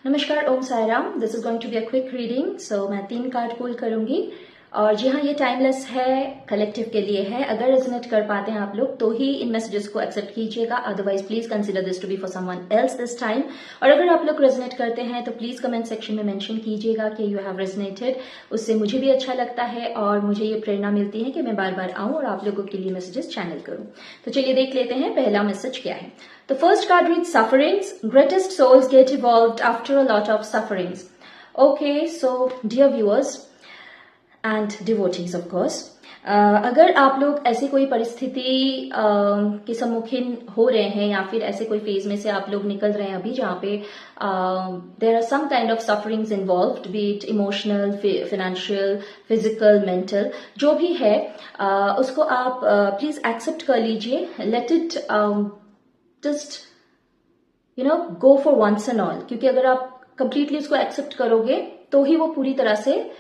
नमस्कार, Om Sairam. This is going to be a quick reading. So मैं 3 card पुल करूंगी और जी हाँ, ये टाइमलेस है, कलेक्टिव के लिए है। अगर रेजोनेट कर पाते हैं आप लोग तो ही इन मैसेजेस को एक्सेप्ट कीजिएगा, otherwise please consider this to be for someone else this time. और अगर आप लोग रेजोनेट करते हैं तो प्लीज कमेंट सेक्शन में मेंशन कीजिएगा कि यू हैव रेजोनेटेड। उससे मुझे भी अच्छा लगता है और मुझे ये प्रेरणा मिलती है कि मैं बार बार आऊं और आप लोगों के लिए मैसेजेस चैनल करूं। तो चलिए देख लेते हैं पहला मैसेज क्या है। The first card reads sufferings. Greatest souls get evolved after a lot of sufferings. Okay, so dear viewers and devotees of course, अगर आप लोग ऐसी कोई परिस्थिति के सम्मुखीन हो रहे हैं या फिर ऐसे कोई फेज में से आप लोग निकल रहे हैं अभी जहाँ पे there are some kind of sufferings involved, be it emotional, financial, physical, mental, जो भी है उसको आप प्लीज एक्सेप्ट कर लीजिए। Let it just go for once and all, क्योंकि अगर आप कंप्लीटली उसको एक्सेप्ट करोगे तो ही वो पूरी तरह से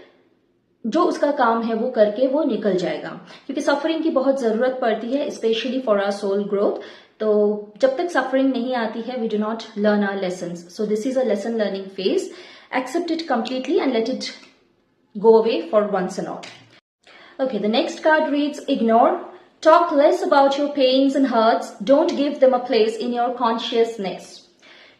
जो उसका काम है वो करके वो निकल जाएगा, क्योंकि सफरिंग की बहुत जरूरत पड़ती है specially for our soul growth. तो जब तक सफरिंग नहीं आती है we do not learn our lessons. So this is a lesson learning phase. Accept it completely and let it go away for once and all. Okay, the next card reads ignore. Talk less about your pains and hurts. Don't give them a place in your consciousness.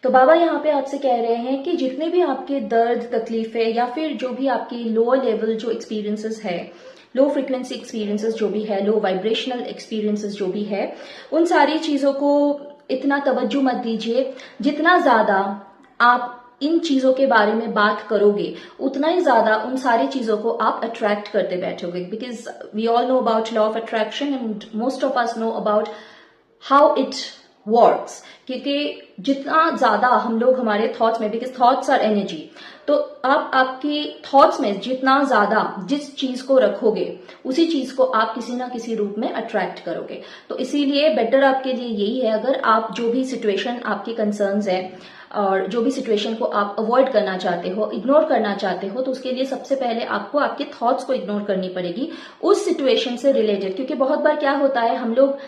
तो बाबा यहाँ पे आपसे कह रहे हैं कि जितने भी आपके दर्द, तकलीफें या फिर जो भी आपकी लोअर लेवल जो एक्सपीरियंसेस है, लो फ्रीक्वेंसी एक्सपीरियंसेस जो भी है, लो वाइब्रेशनल एक्सपीरियंसेस जो भी है, उन सारी चीजों को इतना तवज्जो मत दीजिए। जितना ज्यादा आप इन चीजों के बारे में बात करोगे उतना ही ज्यादा उन सारी चीजों को आप अट्रैक्ट करते बैठोगे, because we all know about law of attraction and most of us know about how it works. क्योंकि जितना ज्यादा हम लोग हमारे थॉट्स में, बिकॉज थॉट्स आर एनर्जी, तो आप आपकी थॉट्स में जितना ज्यादा जिस चीज को रखोगे उसी चीज को आप किसी ना किसी रूप में अट्रैक्ट करोगे। तो इसीलिए बेटर आपके लिए यही है, अगर आप जो भी सिचुएशन आपकी कंसर्न्स है और जो भी सिचुएशन को आप अवॉइड करना चाहते हो, इग्नोर करना चाहते हो, तो उसके लिए सबसे पहले आपको आपके थॉट्स को इग्नोर करनी पड़ेगी उस सिचुएशन से रिलेटेड। क्योंकि बहुत बार क्या होता है, हम लोग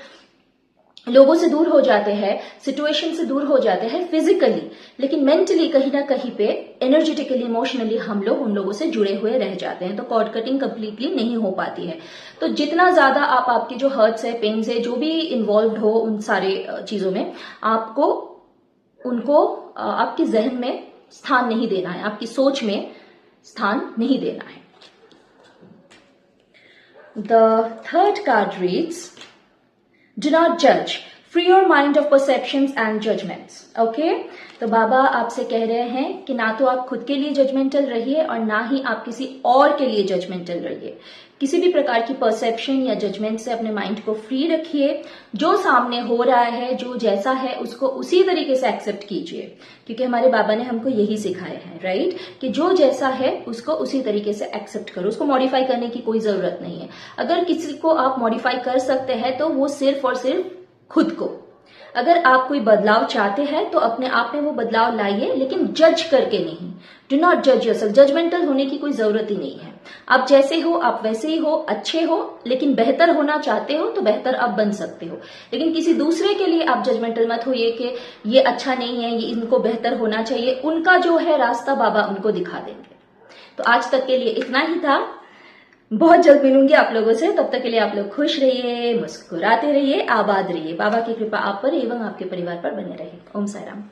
लोगों से दूर हो जाते हैं, सिचुएशन से दूर हो जाते हैं फिजिकली, लेकिन मेंटली कहीं ना कहीं पे, एनर्जेटिकली, इमोशनली हम लोग उन लोगों से जुड़े हुए रह जाते हैं। तो कॉर्ड कटिंग कंप्लीटली नहीं हो पाती है। तो जितना ज्यादा आप आपके जो हर्ट्स है, पेन्स है, जो भी इन्वॉल्व हो उन सारे चीजों में, आपको उनको आपके जहन में स्थान नहीं देना है, आपकी सोच में स्थान नहीं देना है। The third card reads do not judge. Free your mind of perceptions and judgments. Okay? तो बाबा आपसे कह रहे हैं कि ना तो आप खुद के लिए जजमेंटल रहिए और ना ही आप किसी और के लिए जजमेंटल रहिए। किसी भी प्रकार की परसेप्शन या जजमेंट से अपने माइंड को फ्री रखिए। जो सामने हो रहा है, जो जैसा है, उसको उसी तरीके से एक्सेप्ट कीजिए, क्योंकि हमारे बाबा ने हमको यही सिखाया है, राइट, कि जो जैसा है उसको उसी तरीके से एक्सेप्ट करो। उसको मॉडिफाई करने की कोई जरूरत नहीं है। अगर किसी को आप मॉडिफाई कर सकते हैं तो वो सिर्फ और सिर्फ खुद को। अगर आप कोई बदलाव चाहते हैं तो अपने आप में वो बदलाव लाइए, लेकिन जज करके नहीं। डू नॉट जज योरसेल्फ। जजमेंटल होने की कोई जरूरत ही नहीं है। आप जैसे हो आप वैसे ही हो, अच्छे हो, लेकिन बेहतर होना चाहते हो तो बेहतर आप बन सकते हो। लेकिन किसी दूसरे के लिए आप जजमेंटल मत होइए कि ये अच्छा नहीं है, ये इनको बेहतर होना चाहिए। उनका जो है रास्ता बाबा उनको दिखा देंगे। तो आज तक के लिए इतना ही था। बहुत जल्द मिलूंगी आप लोगों से। तब तक के लिए आप लोग खुश रहिए, मुस्कुराते रहिए, आबाद रहिए। बाबा की कृपा आप पर एवं आपके परिवार पर बने रहे। ओम साईराम।